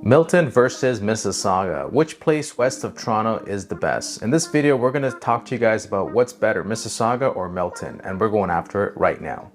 Milton versus Mississauga. Which place west of Toronto is the best? In this video, we're going to talk to you guys about what's better, Mississauga or Milton, and we're going after it right now.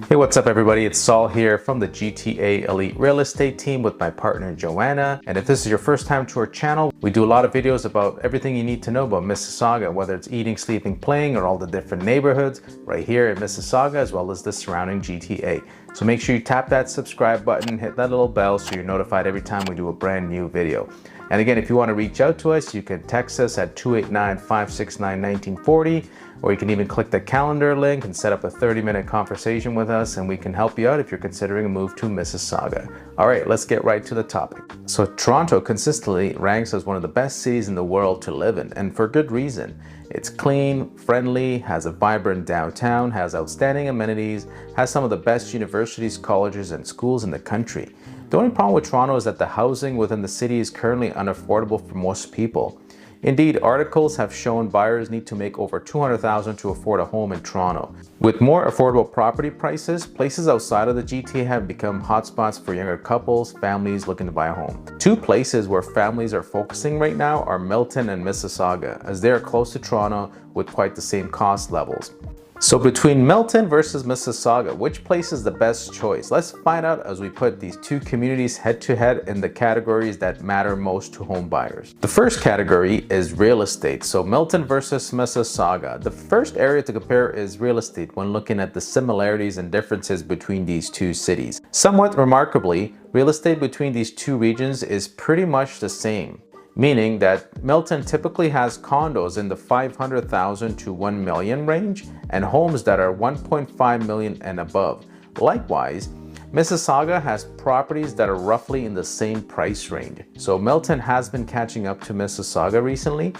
Hey, what's up everybody? It's Saul here from the GTA Elite Real Estate team with my partner Joanna. And if this is your first time to our channel, we do a lot of videos about everything you need to know about Mississauga, whether it's eating, sleeping, playing, or all the different neighborhoods right here in Mississauga, as well as the surrounding GTA. So make sure you tap that subscribe button, hit that little bell so you're notified every time we do a brand new video. And again, if you want to reach out to us, you can text us at 289-569-1940, or you can even click the calendar link and set up a 30-minute conversation with us, and we can help you out if you're considering a move to Mississauga. All right, let's get right to the topic. So Toronto consistently ranks as one of the best cities in the world to live in, and for good reason. It's clean, friendly, has a vibrant downtown, has outstanding amenities, has some of the best universities, colleges, and schools in the country. The only problem with Toronto is that the housing within the city is currently unaffordable for most people. Indeed, articles have shown buyers need to make over $200,000 to afford a home in Toronto. With more affordable property prices, places outside of the GTA have become hotspots for younger couples, families looking to buy a home. Two places where families are focusing right now are Milton and Mississauga, as they are close to Toronto with quite the same cost levels. So between Milton versus Mississauga, which place is the best choice? Let's find out as we put these two communities head to head in the categories that matter most to home buyers. The first category is real estate. So Milton versus Mississauga. The first area to compare is real estate when looking at the similarities and differences between these two cities. Somewhat remarkably, real estate between these two regions is pretty much the same, meaning that Milton typically has condos in the $500,000 to $1 million range and homes that are $1.5 million and above. Likewise, Mississauga has properties that are roughly in the same price range. So Milton has been catching up to Mississauga recently.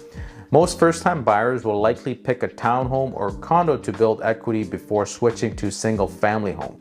Most first-time buyers will likely pick a townhome or condo to build equity before switching to single-family home.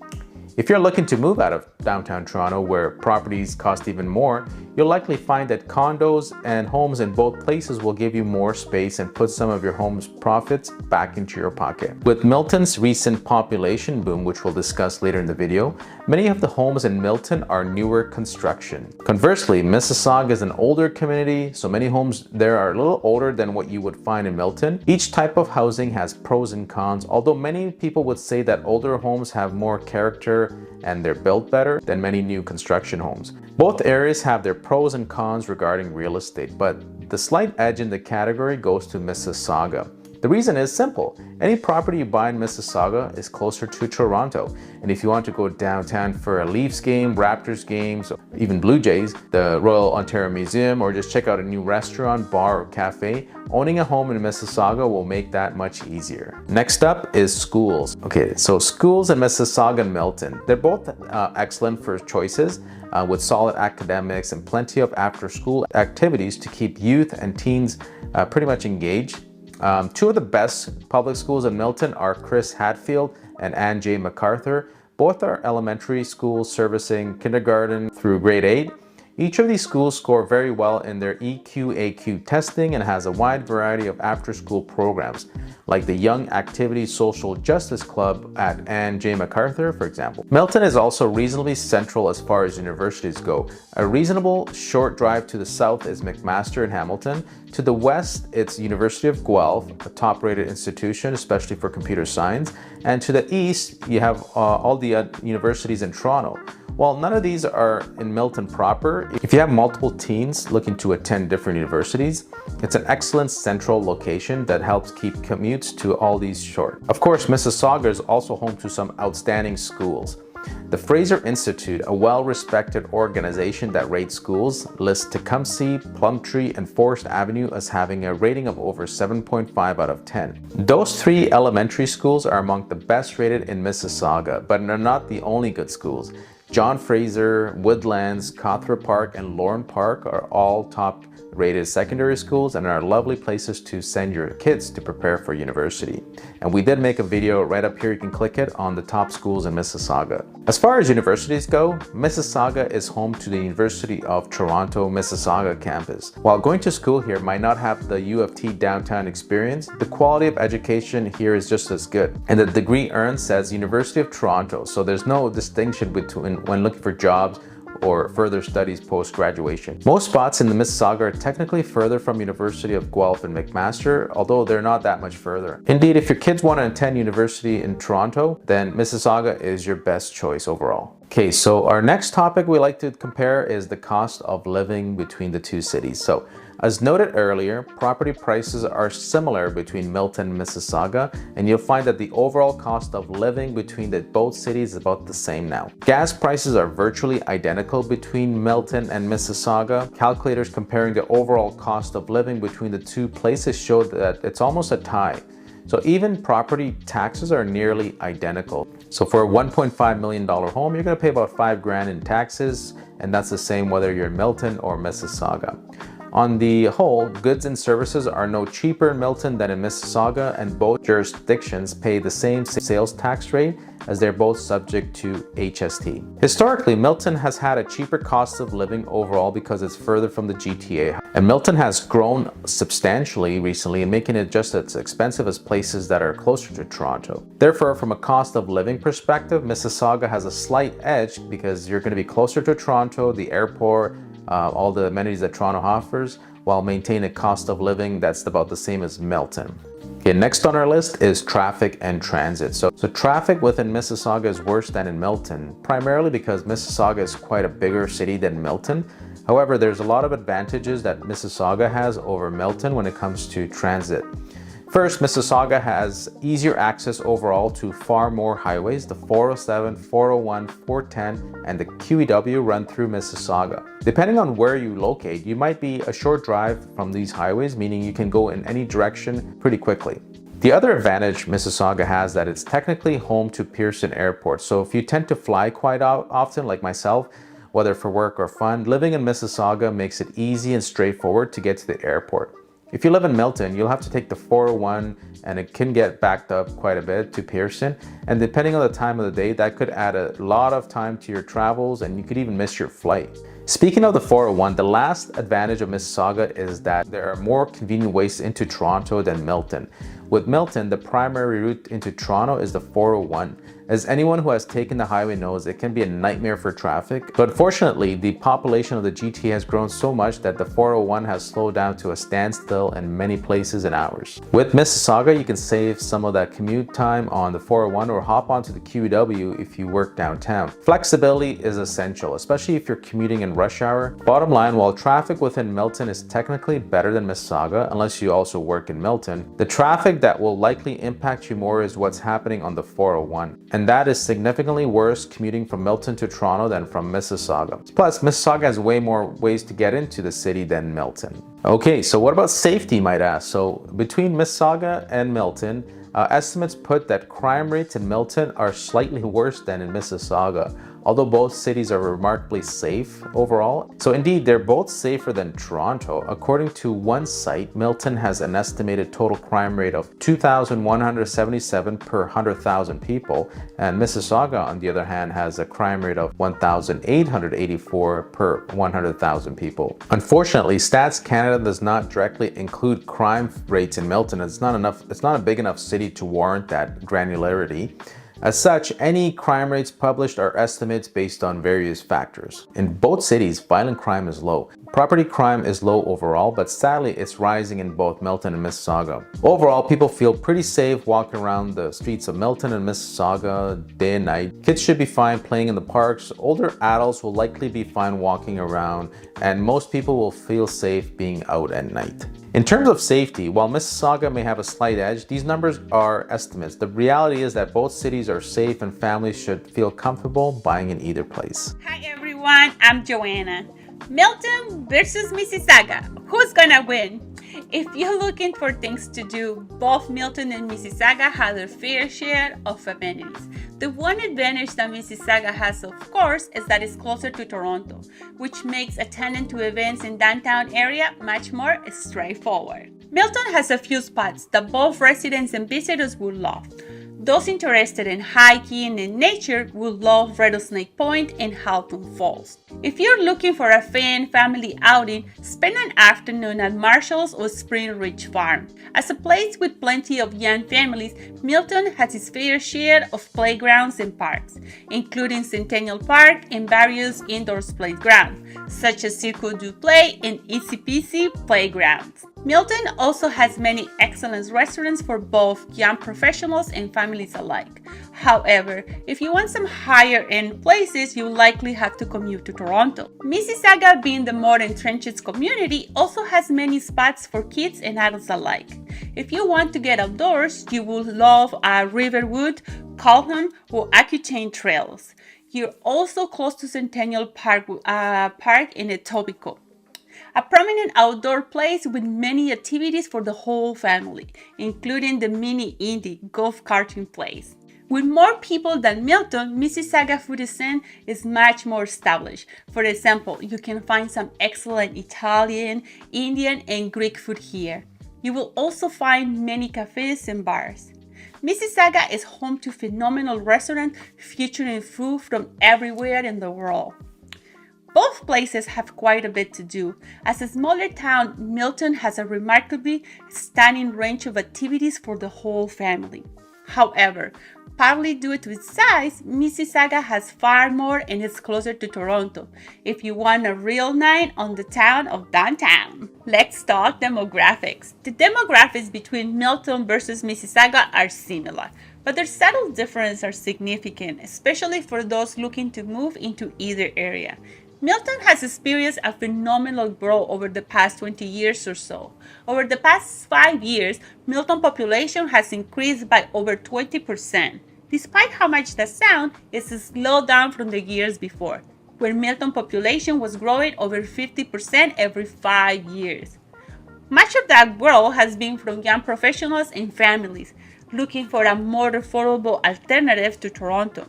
If you're looking to move out of downtown Toronto, where properties cost even more, you'll likely find that condos and homes in both places will give you more space and put some of your home's profits back into your pocket. With Milton's recent population boom, which we'll discuss later in the video, many of the homes in Milton are newer construction. Conversely, Mississauga is an older community, so many homes there are a little older than what you would find in Milton. Each type of housing has pros and cons, although many people would say that older homes have more character and they're built better than many new construction homes. Both areas have their pros and cons regarding real estate, but the slight edge in the category goes to Mississauga. The reason is simple. Any property you buy in Mississauga is closer to Toronto. And if you want to go downtown for a Leafs game, Raptors games, even Blue Jays, the Royal Ontario Museum, or just check out a new restaurant, bar, or cafe, owning a home in Mississauga will make that much easier. Next up is schools. Okay, so schools in Mississauga and Milton. They're both excellent for choices with solid academics and plenty of after-school activities to keep youth and teens pretty much engaged. Two of the best public schools in Milton are Chris Hadfield and Anne J. MacArthur. Both are elementary schools servicing kindergarten through grade 8. Each of these schools score very well in their EQ/AQ testing and has a wide variety of after-school programs, like the Young Activities Social Justice Club at Anne J. MacArthur, for example. Milton is also reasonably central as far as universities go. A reasonable short drive to the south is McMaster in Hamilton. To the west, it's University of Guelph, a top-rated institution, especially for computer science. And to the east, you have all the universities in Toronto. While none of these are in Milton proper, if you have multiple teens looking to attend different universities, it's an excellent central location that helps keep commutes to all these short. Of course, Mississauga is also home to some outstanding schools. The Fraser Institute, a well-respected organization that rates schools, lists Tecumseh, Plumtree, and Forest Avenue as having a rating of over 7.5 out of 10. Those three elementary schools are among the best rated in Mississauga, but are not the only good schools. John Fraser, Woodlands, Cawthra Park, and Lorne Park are all top rated secondary schools, and are lovely places to send your kids to prepare for university. And we did make a video right up here, you can click it, on the top schools in Mississauga. As far as universities go, Mississauga is home to the University of Toronto Mississauga campus. While going to school here might not have the U of T downtown experience, the quality of education here is just as good. And the degree earned says University of Toronto, so there's no distinction between when looking for jobs or further studies post-graduation. Most spots in the Mississauga are technically further from University of Guelph and McMaster, although they're not that much further. Indeed, if your kids want to attend university in Toronto, then Mississauga is your best choice overall. Okay, so our next topic we like to compare is the cost of living between the two cities. So, as noted earlier, property prices are similar between Milton and Mississauga, and you'll find that the overall cost of living between both cities is about the same now. Gas prices are virtually identical between Milton and Mississauga. Calculators comparing the overall cost of living between the two places show that it's almost a tie. So even property taxes are nearly identical. So for a $1.5 million home, you're going to pay about $5,000 in taxes, and that's the same whether you're in Milton or Mississauga. On the whole, goods and services are no cheaper in Milton than in Mississauga, and both jurisdictions pay the same sales tax rate as they're both subject to HST. Historically, Milton has had a cheaper cost of living overall because it's further from the GTA. And Milton has grown substantially recently, making it just as expensive as places that are closer to Toronto. Therefore, from a cost of living perspective, Mississauga has a slight edge because you're going to be closer to Toronto, the airport, all the amenities that Toronto offers, while maintaining a cost of living that's about the same as Milton. Okay, next on our list is traffic and transit. So traffic within Mississauga is worse than in Milton, primarily because Mississauga is quite a bigger city than Milton. However, there's a lot of advantages that Mississauga has over Milton when it comes to transit. First, Mississauga has easier access overall to far more highways. The 407, 401, 410, and the QEW run through Mississauga. Depending on where you locate, you might be a short drive from these highways, meaning you can go in any direction pretty quickly. The other advantage Mississauga has that it's technically home to Pearson Airport. So if you tend to fly quite often, like myself, whether for work or fun, living in Mississauga makes it easy and straightforward to get to the airport. If you live in Milton, you'll have to take the 401, and it can get backed up quite a bit to Pearson. And depending on the time of the day, that could add a lot of time to your travels, and you could even miss your flight. Speaking of the 401, the last advantage of Mississauga is that there are more convenient ways into Toronto than Milton. With Milton, the primary route into Toronto is the 401. As anyone who has taken the highway knows, it can be a nightmare for traffic. But fortunately, the population of the GTA has grown so much that the 401 has slowed down to a standstill in many places and hours. With Mississauga, you can save some of that commute time on the 401 or hop onto the QEW if you work downtown. Flexibility is essential, especially if you're commuting in rush hour. Bottom line, while traffic within Milton is technically better than Mississauga, unless you also work in Milton, the traffic that will likely impact you more is what's happening on the 401. And that is significantly worse commuting from Milton to Toronto than from Mississauga. Plus, Mississauga has way more ways to get into the city than Milton. Okay, so what about safety, you might ask? So between Mississauga and Milton, estimates put that crime rates in Milton are slightly worse than in Mississauga, although both cities are remarkably safe overall. So indeed, they're both safer than Toronto. According to one site, Milton has an estimated total crime rate of 2,177 per 100,000 people, and Mississauga, on the other hand, has a crime rate of 1,884 per 100,000 people. Unfortunately, Stats Canada does not directly include crime rates in Milton. It's not a big enough city to warrant that granularity. As such, any crime rates published are estimates based on various factors. In both cities, violent crime is low. Property crime is low overall, but sadly it's rising in both Milton and Mississauga. Overall, people feel pretty safe walking around the streets of Milton and Mississauga day and night. Kids should be fine playing in the parks. Older adults will likely be fine walking around, and most people will feel safe being out at night. In terms of safety, while Mississauga may have a slight edge, these numbers are estimates. The reality is that both cities are safe and families should feel comfortable buying in either place. Hi everyone, I'm Joanna. Milton versus Mississauga. Who's gonna win? If you're looking for things to do, both Milton and Mississauga have their fair share of amenities. The one advantage that Mississauga has, of course, is that it's closer to Toronto, which makes attending to events in downtown area much more straightforward. Milton has a few spots that both residents and visitors will love. Those interested in hiking and nature will love Rattlesnake Point and Halton Falls. If you're looking for a fun family outing, spend an afternoon at Marshall's or Spring Ridge Farm. As a place with plenty of young families, Milton has its fair share of playgrounds and parks, including Centennial Park and various indoor playgrounds, such as Circle du Play and Easy Peasy playgrounds. Milton also has many excellent restaurants for both young professionals and families alike. However, if you want some higher-end places, you likely have to commute to Toronto. Mississauga, being the more entrenched community, also has many spots for kids and adults alike. If you want to get outdoors, you will love Riverwood, Calhoun, or Aquitaine trails. You're also close to Centennial Park in Etobicoke, a prominent outdoor place with many activities for the whole family, including the mini Indy golf karting place. With more people than Milton, Mississauga food scene is much more established. For example, you can find some excellent Italian, Indian, and Greek food here. You will also find many cafes and bars. Mississauga is home to phenomenal restaurants featuring food from everywhere in the world. Both places have quite a bit to do. As a smaller town, Milton has a remarkably stunning range of activities for the whole family. However, partly due to its size, Mississauga has far more and is closer to Toronto if you want a real night on the town of downtown. Let's talk demographics. The demographics between Milton versus Mississauga are similar, but their subtle differences are significant, especially for those looking to move into either area. Milton has experienced a phenomenal growth over the past 20 years or so. Over the past 5 years, Milton population has increased by over 20%. Despite how much that sounds, it's slowed down from the years before, where Milton population was growing over 50% every 5 years. Much of that growth has been from young professionals and families looking for a more affordable alternative to Toronto.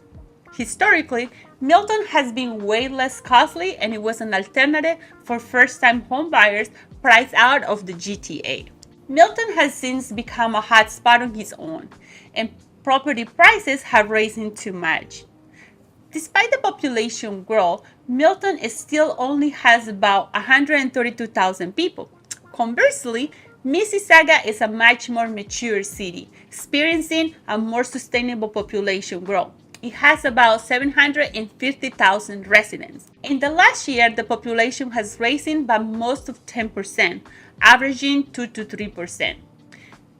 Historically, Milton has been way less costly, and it was an alternative for first-time homebuyers priced out of the GTA. Milton has since become a hotspot on its own, and property prices have risen too much. Despite the population growth, Milton still only has about 132,000 people. Conversely, Mississauga is a much more mature city, experiencing a more sustainable population growth. It has about 750,000 residents. In the last year, the population has risen by most of 10%, averaging 2 to 3%.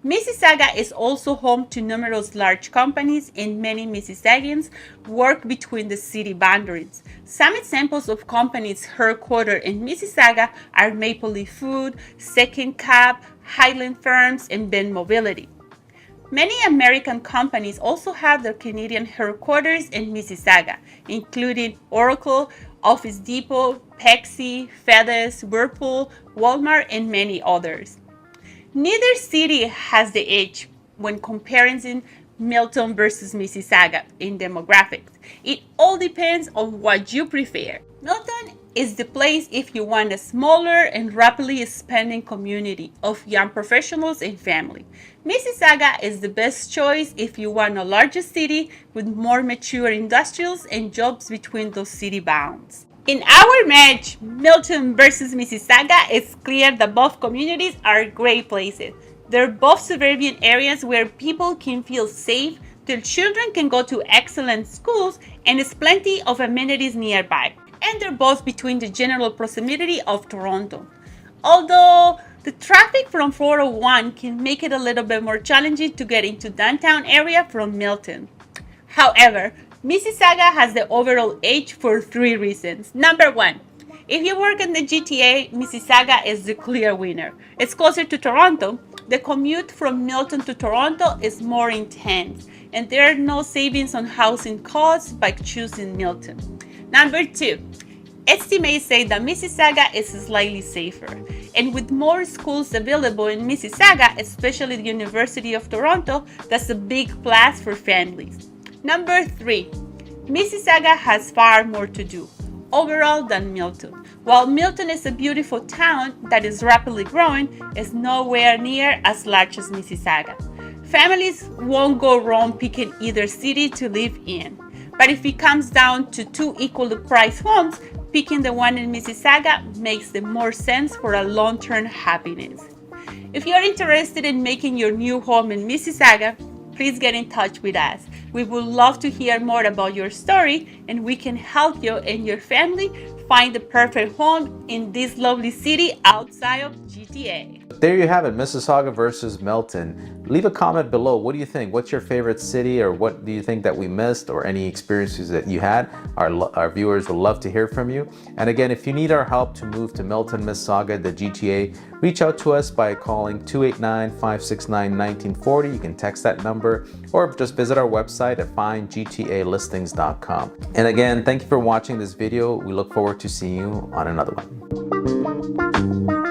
Mississauga is also home to numerous large companies, and many Mississaugians work between the city boundaries. Some examples of companies headquartered in Mississauga are Maple Leaf Food, Second Cap, Highland Farms, and Ben Mobility. Many American companies also have their Canadian headquarters in Mississauga, including Oracle, Office Depot, Pepsi, FedEx, Whirlpool, Walmart, and many others. Neither city has the edge when comparing Milton versus Mississauga in demographics. It all depends on what you prefer. Milton is the place if you want a smaller and rapidly expanding community of young professionals and family. Mississauga is the best choice if you want a larger city with more mature industrials and jobs between those city bounds. In our match, Milton versus Mississauga, it's clear that both communities are great places. They're both suburban areas where people can feel safe, their children can go to excellent schools, and there's plenty of amenities nearby. And they're both between the general proximity of Toronto. Although the traffic from 401 can make it a little bit more challenging to get into downtown area from Milton. However, Mississauga has the overall edge for 3 reasons. Number 1, if you work in the GTA, Mississauga is the clear winner. It's closer to Toronto. The commute from Milton to Toronto is more intense, and there are no savings on housing costs by choosing Milton. Number 2, Estimates say that Mississauga is slightly safer, and with more schools available in Mississauga, especially the University of Toronto, that's a big plus for families. Number 3, Mississauga has far more to do overall than Milton. While Milton is a beautiful town that is rapidly growing, it's nowhere near as large as Mississauga. Families won't go wrong picking either city to live in, but if it comes down to two equally priced homes, picking the one in Mississauga makes the more sense for a long-term happiness. If you're interested in making your new home in Mississauga, please get in touch with us. We would love to hear more about your story, and we can help you and your family find the perfect home in this lovely city outside of GTA. There you have it, Mississauga versus Milton. Leave a comment below. What do you think? What's your favorite city, or what do you think that we missed, or any experiences that you had? Our viewers will love to hear from you. And again, if you need our help to move to Milton, Mississauga, the GTA, reach out to us by calling 289-569-1940. You can text that number or just visit our website at findgtalistings.com. And again, thank you for watching this video. We look forward to seeing you on another one.